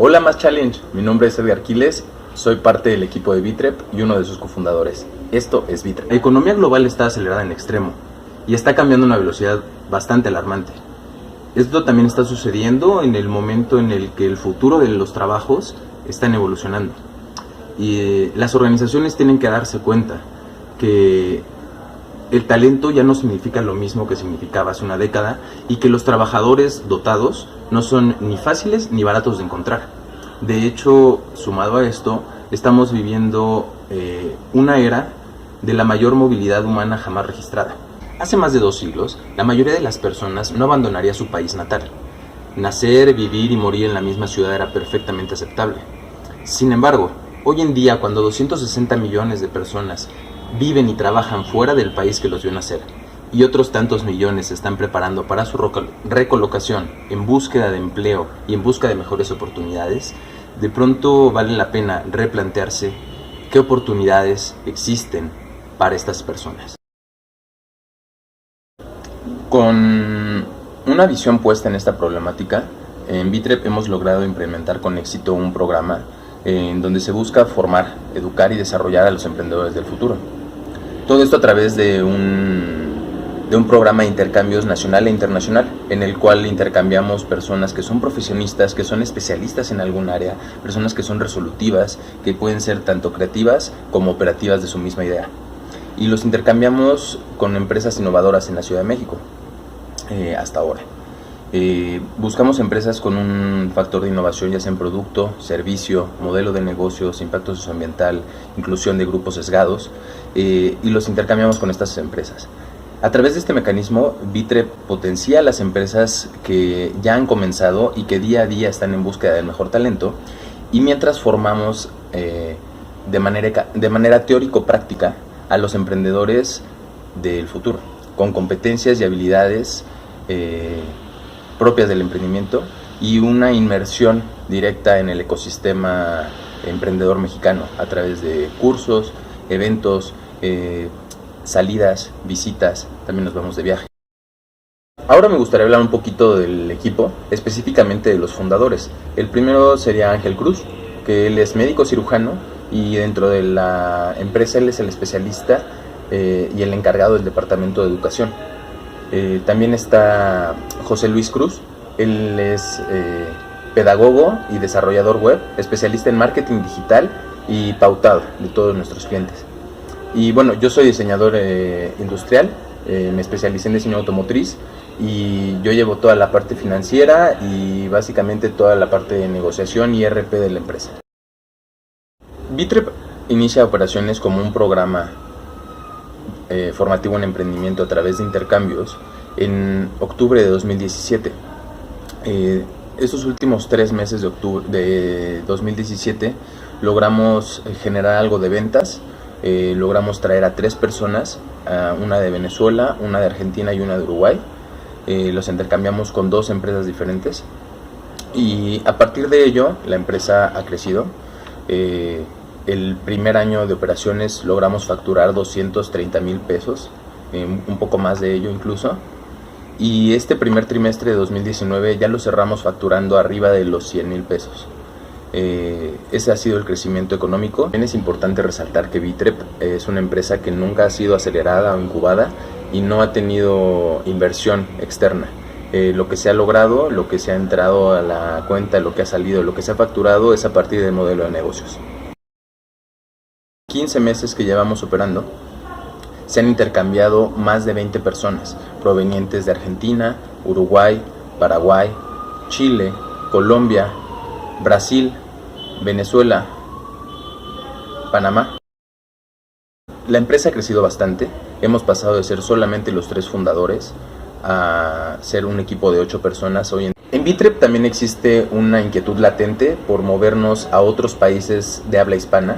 Hola Más Challenge, mi nombre es Edgar Quiles, soy parte del equipo de Bitrep y uno de sus cofundadores. Esto es Bitrep. La economía global está acelerada en extremo y está cambiando a una velocidad bastante alarmante. Esto también está sucediendo en el momento en el que el futuro de los trabajos están evolucionando. Y las organizaciones tienen que darse cuenta que el talento ya no significa lo mismo que significaba hace una década y que los trabajadores dotados no son ni fáciles ni baratos de encontrar. De hecho, sumado a esto, estamos viviendo una era de la mayor movilidad humana jamás registrada. Hace más de 2 siglos, la mayoría de las personas no abandonaría su país natal. Nacer, vivir y morir en la misma ciudad era perfectamente aceptable. Sin embargo, hoy en día, cuando 260 millones de personas viven y trabajan fuera del país que los vio nacer, y otros tantos millones se están preparando para su recolocación en búsqueda de empleo y en busca de mejores oportunidades, de pronto vale la pena replantearse qué oportunidades existen para estas personas. Con una visión puesta en esta problemática, en Bitrep hemos logrado implementar con éxito un programa en donde se busca formar, educar y desarrollar a los emprendedores del futuro. Todo esto a través de un programa de intercambios nacional e internacional, en el cual intercambiamos personas que son profesionistas, que son especialistas en algún área, personas que son resolutivas, que pueden ser tanto creativas como operativas de su misma idea. Y los intercambiamos con empresas innovadoras en la Ciudad de México, hasta ahora. Buscamos empresas con un factor de innovación, ya sea en producto, servicio, modelo de negocios, impacto socioambiental, inclusión de grupos sesgados, y los intercambiamos con estas empresas. A través de este mecanismo, Bitrep potencia a las empresas que ya han comenzado y que día a día están en búsqueda del mejor talento, y mientras formamos de manera teórico-práctica a los emprendedores del futuro, con competencias y habilidades propias del emprendimiento y una inmersión directa en el ecosistema emprendedor mexicano a través de cursos, eventos, salidas, visitas, también nos vamos de viaje. Ahora me gustaría hablar un poquito del equipo, específicamente de los fundadores. El primero sería Ángel Cruz, que él es médico cirujano y dentro de la empresa él es el especialista y el encargado del departamento de educación. También está José Luis Cruz, él es pedagogo y desarrollador web, especialista en marketing digital y pautado de todos nuestros clientes. Y bueno, yo soy diseñador industrial, me especialicé en diseño automotriz y yo llevo toda la parte financiera y básicamente toda la parte de negociación y RP de la empresa. Bitrep inicia operaciones como un programa formativo en emprendimiento a través de intercambios en octubre de 2017. Estos últimos 3 meses de 2017 logramos generar algo de ventas, logramos traer a 3 personas, una de Venezuela, una de Argentina y una de Uruguay. Los intercambiamos con 2 empresas diferentes y a partir de ello la empresa ha crecido. El primer año de operaciones logramos facturar 230,000 pesos, un poco más de ello incluso. Y este primer trimestre de 2019 ya lo cerramos facturando arriba de los 100,000 pesos. Ese ha sido el crecimiento económico. También es importante resaltar que Bitrep es una empresa que nunca ha sido acelerada o incubada y no ha tenido inversión externa. Lo que se ha logrado, lo que se ha entrado a la cuenta, lo que ha salido, lo que se ha facturado es a partir del modelo de negocios. 15 meses que llevamos operando, se han intercambiado más de 20 personas provenientes de Argentina, Uruguay, Paraguay, Chile, Colombia, Brasil, Venezuela, Panamá. La empresa ha crecido bastante, hemos pasado de ser solamente los 3 fundadores a ser un equipo de 8 personas hoy en día. En Bitrep también existe una inquietud latente por movernos a otros países de habla hispana,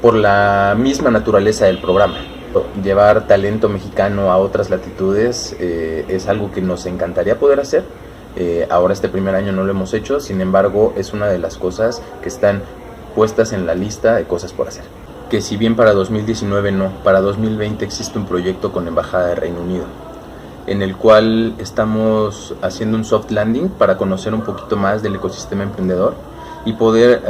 por la misma naturaleza del programa. Llevar talento mexicano a otras latitudes es algo que nos encantaría poder hacer. Ahora este primer año no lo hemos hecho, sin embargo es una de las cosas que están puestas en la lista de cosas por hacer. Que si bien para 2019 no, para 2020 existe un proyecto con Embajada de Reino Unido, en el cual estamos haciendo un soft landing para conocer un poquito más del ecosistema emprendedor y poder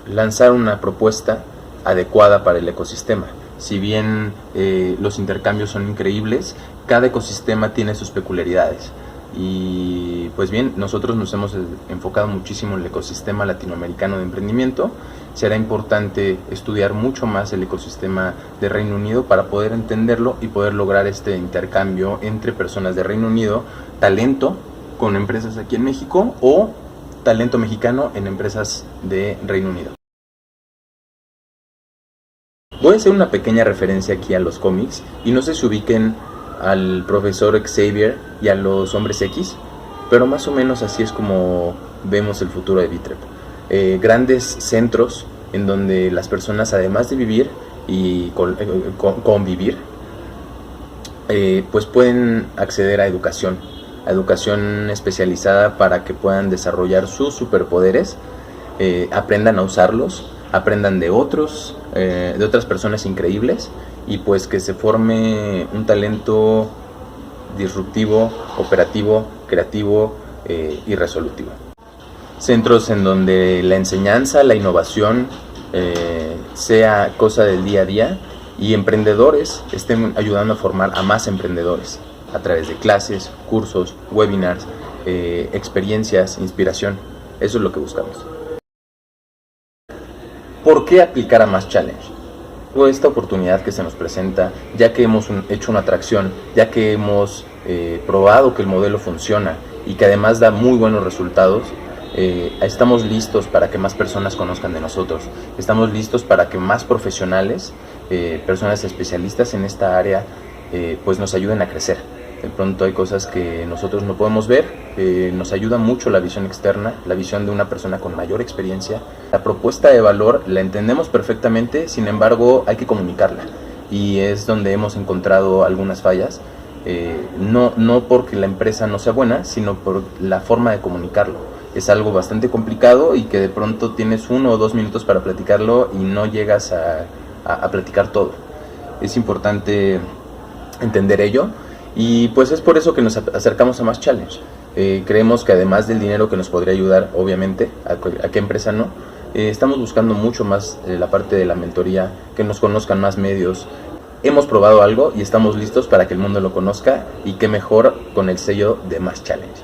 lanzar una propuesta adecuada para el ecosistema. Si bien los intercambios son increíbles, cada ecosistema tiene sus peculiaridades. Y pues bien, nosotros nos hemos enfocado muchísimo en el ecosistema latinoamericano de emprendimiento. Será importante estudiar mucho más el ecosistema de Reino Unido para poder entenderlo y poder lograr este intercambio entre personas de Reino Unido, talento con empresas aquí en México o talento mexicano en empresas de Reino Unido. Voy a hacer una pequeña referencia aquí a los cómics y no sé si ubiquen al profesor Xavier y a los Hombres X, pero más o menos así es como vemos el futuro de Bitrep. Grandes centros en donde las personas, además de vivir y convivir, pues pueden acceder a educación especializada para que puedan desarrollar sus superpoderes, aprendan a usarlos, aprendan de otras personas increíbles, y pues que se forme un talento disruptivo, operativo, creativo y resolutivo. Centros en donde la enseñanza, la innovación sea cosa del día a día, y emprendedores estén ayudando a formar a más emprendedores a través de clases, cursos, webinars, experiencias, inspiración. Eso es lo que buscamos. ¿Por qué aplicar a Más Challenge? Por esta oportunidad que se nos presenta, ya que hemos hecho una atracción, ya que hemos probado que el modelo funciona y que además da muy buenos resultados. Estamos listos para que más personas conozcan de nosotros. Estamos listos para que más profesionales, personas especialistas en esta área, pues nos ayuden a crecer. De pronto hay cosas que nosotros no podemos ver, nos ayuda mucho la visión externa, la visión de una persona con mayor experiencia. La propuesta de valor la entendemos perfectamente, sin embargo hay que comunicarla, y es donde hemos encontrado algunas fallas, no porque la empresa no sea buena, sino por la forma de comunicarlo. Es algo bastante complicado y que de pronto tienes 1 o 2 minutos para platicarlo y no llegas a platicar todo. Es importante entender ello. Y pues es por eso que nos acercamos a Más Challenge. Creemos que además del dinero que nos podría ayudar, obviamente, a qué empresa no, estamos buscando mucho más la parte de la mentoría, que nos conozcan más medios. Hemos probado algo y estamos listos para que el mundo lo conozca, y qué mejor con el sello de Más Challenge.